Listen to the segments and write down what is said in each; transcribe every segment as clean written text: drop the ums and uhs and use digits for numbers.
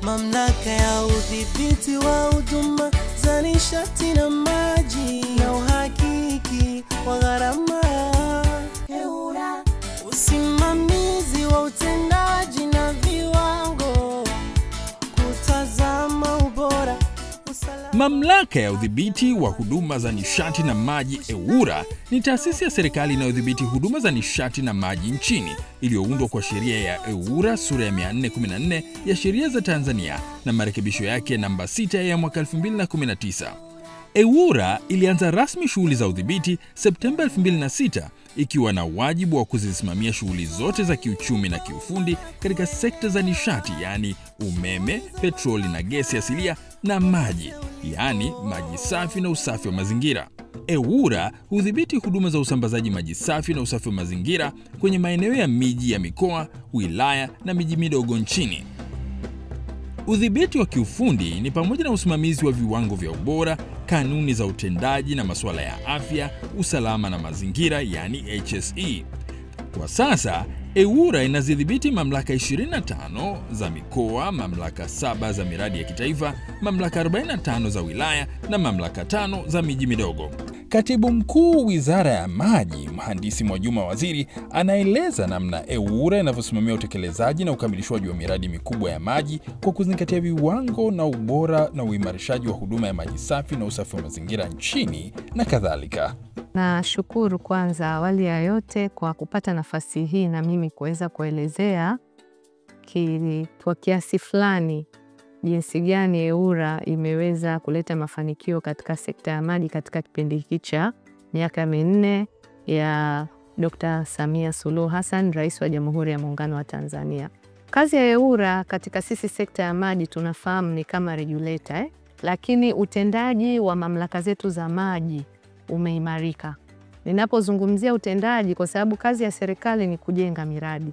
Mamlaka ya udhibiti wa huduma za nishati na maji na uhakiki wa gharama. EWURA, usimamizi wa utendaji na viwango, kutazama ubora, usalama. Mamlaka ya udhibiti wa huduma za nishati na maji EWURA ni taasisi ya serikali inayodhibiti huduma za nishati na maji nchini, iliyoundwa kwa sheria ya EWURA sura ya 414 ya sheria za Tanzania na marekebisho yake namba 6 ya mwaka 2019. EWURA ilianza rasmi shughuli za udhibiti Septemba 2006, ikiwa na wajibu wa kuzisimamia shughuli zote za kiuchumi na kiufundi katika sekta za nishati, yani umeme, petroli na gesi asilia, na maji, yani maji safi na usafi wa mazingira. EWURA hudhibiti huduma za usambazaji maji safi na usafi wa mazingira kwenye maeneo ya miji ya mikoa, wilaya na miji midogo nchini. Udhibiti wa kiufundi ni pamoja na usimamizi wa viwango vya ubora, kanuni za utendaji na masuala ya afya, usalama na mazingira, yani HSE. Kwa sasa, EWURA inazidhibiti mamlaka 25 za mikoa, mamlaka 7 za miradi ya kitaifa, mamlaka 45 za wilaya na mamlaka 5 za miji midogo. Katibu Mkuu Wizara ya Maji, Mhandisi Mwajuma Waziri, anaeleza namna EWURA inavyosimamia utekelezaji na ukamilishwaji wa miradi mikubwa ya maji kwa kuzingatia viwango na ubora na uimarishaji wa huduma ya maji safi na usafi wa mazingira nchini na kadhalika. Nashukuru kwanza awali ya yote kwa kupata nafasi hii na mimi kuweza kuelezea kwa kiasi fulani jinsi gani EWURA imeweza kuleta mafanikio katika sekta ya maji katika kipindi hiki cha miaka 4 ya Dr. Samia Suluhu Hassan, Rais wa Jamhuri ya Muungano wa Tanzania. Kazi ya EWURA katika sisi sekta ya maji tunafahamu ni kama regulator, lakini utendaji wa mamlaka zetu za maji umeimarika. Ninapozungumzia utendaji, kwa sababu kazi ya serikali ni kujenga miradi,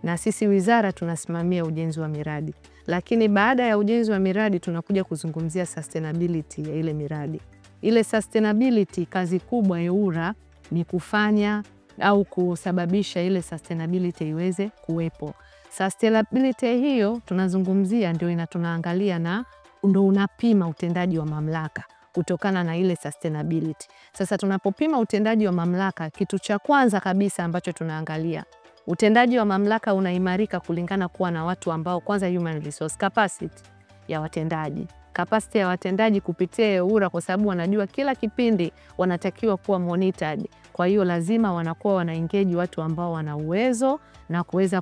na sisi wizara tunasimamia ujenzi wa miradi. Lakini baada ya ujenzi wa miradi tunakuja kuzungumzia sustainability ya ile miradi. Ile sustainability, kazi kubwa EWURA ni kufanya au kusababisha ile sustainability iweze kuwepo. Sustainability hiyo tunazungumzia ndio tunaangalia na ndio unapima utendaji wa mamlaka kutokana na ile sustainability. Sasa tunapopima utendaji wa mamlaka, kitu cha kwanza kabisa ambacho tunaangalia, utendaji wa mamlaka unaimarika kulingana kuwa na watu ambao, kwanza human resource capacity ya watendaji. Capacity ya watendaji kupitia EWURA, kwa sababu wanajua kila kipindi wanatakiwa kuwa monitored. Kwa hiyo lazima wanakuwa wanaengage watu ambao wana uwezo na kuweza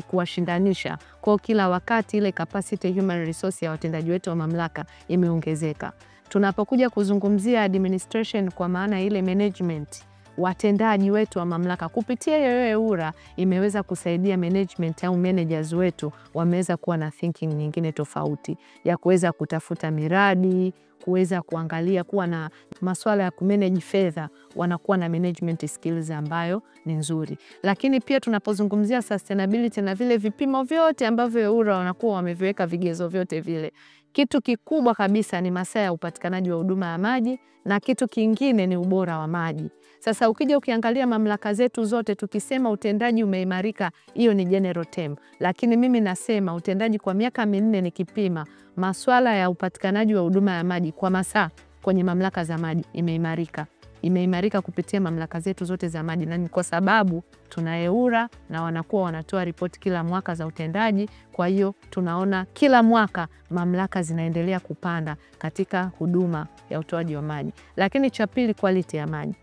kuwashindanisha. Kwa kila wakati ile capacity human resource ya watendaji wetu wa mamlaka imeongezeka. Tunapokuja kuzungumzia administration, kwa maana ile management, watendaji wetu wa mamlaka kupitia EWURA imeweza kusaidia management au managers wetu wameweza kuwa na thinking nyingine tofauti ya kuweza kutafuta miradi, kuweza kuangalia, kuwa na masuala ya kumanage fedha, wanakuwa na management skills ambayo ni nzuri. Lakini pia tunapozungumzia sustainability na vile vipimo vyote ambavyo EWURA wanakuwa wameviweka vigezo vyote vile, kitu kikubwa kabisa ni masaa ya upatikanaji wa huduma ya maji, na kitu kingine ni ubora wa maji. Sasa ukija ukiangalia mamlaka zetu zote, tukisema utendaji umeimarika, hiyo ni general term. Lakini mimi nasema utendaji kwa miaka 4 nikipima masuala ya upatikanaji wa huduma ya maji kwa masaa kwenye mamlaka za maji imeimarika. Imeimarika kupitia mamlaka zetu zote za maji, na ni kwa sababu tuna EWURA na wanakuwa wanatoa ripoti kila mwaka za utendaji. Kwa hiyo tunaona kila mwaka mamlaka zinaendelea kupanda katika huduma ya utoaji wa maji. Lakini cha pili, quality ya maji.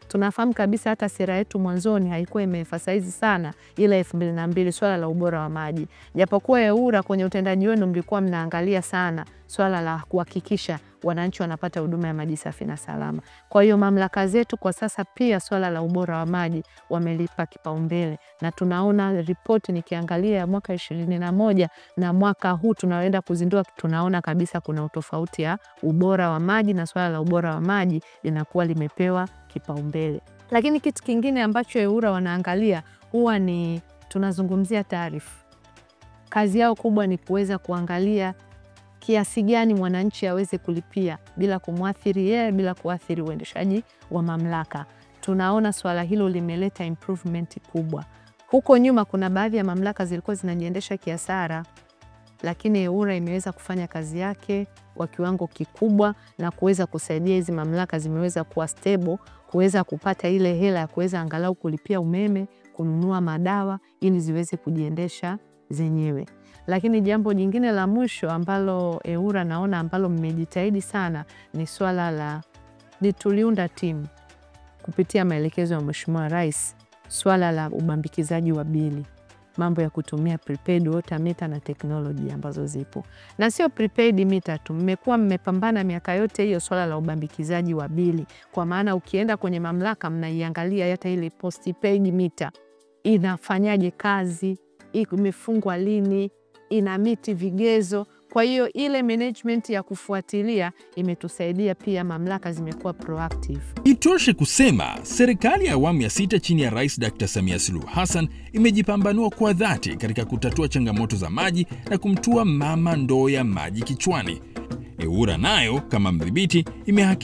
Tunafahamu kabisa hata sera yetu mwanzoni haikuwa imeemphasize sana ile 2002 swala la ubora wa maji. Japokuwa EWURA kwenye utendaji wenu mlikuwa mnaangalia sana swala la kuhakikisha wananchi wanapata huduma ya maji safi na salama. Kwa hiyo mamlaka zetu kwa sasa pia swala la ubora wa maji wamelipa kipaumbele, na tunaona ripoti nikiangalia ya mwaka 2021 na mwaka huu tunaoenda kuzindua, tunaona kabisa kuna utofauti ya ubora wa maji, na swala la ubora wa maji linakuwa limepewa kipaumbele. Lakini kitu kingine ambacho EWURA wanaangalia huwa ni tunazungumzia taarifa. Kazi yao kubwa ni kuweza kuangalia kiasi gani mwananchi aweze kulipia bila kumwathiri yeye, bila kuathiri uendeshaji wa mamlaka. Tunaona swala hilo limeleta improvement kubwa. Huko nyuma kuna baadhi ya mamlaka zilikuwa zinajiendesha kiasara. lakini EWURA imeweza kufanya kazi yake kwa kiwango kikubwa na kuweza kusaidia hizi mamlaka zimeweza kuwa stable, kuweza kupata ile hela ya kuweza angalau kulipia umeme, kununua madawa ili ziweze kujiendesha zenyewe. Lakini jambo jingine la mwisho ambalo EWURA naona ambalo mmejitahidi sana ni swala la tuliunda timu kupitia maelekezo ya Mheshimiwa Rais, swala la ubambikizaji wa bili, mambo ya kutumia prepaid water meter na teknolojia ambazo zipo. Na sio prepaid meter tu, mmekuwa mmepambana miaka yote hiyo swala la ubambikizaji wa bili. Kwa maana ukienda kwenye mamlaka mnaiangalia hata ile postpaid meter inafanyaje kazi, imefungwa lini, ina miti vigezo. Kwa hiyo ile management ya kufuatilia imetusaidia pia, mamlaka zimekuwa proactive. Itoshe kusema serikali ya awamu ya 6 chini ya Rais Dr. Samia Suluhu Hassan imejipambanua kwa dhati katika kutatua changamoto za maji na kumtua mama ndoo ya maji kichwani. EWURA nayo kama mdhibiti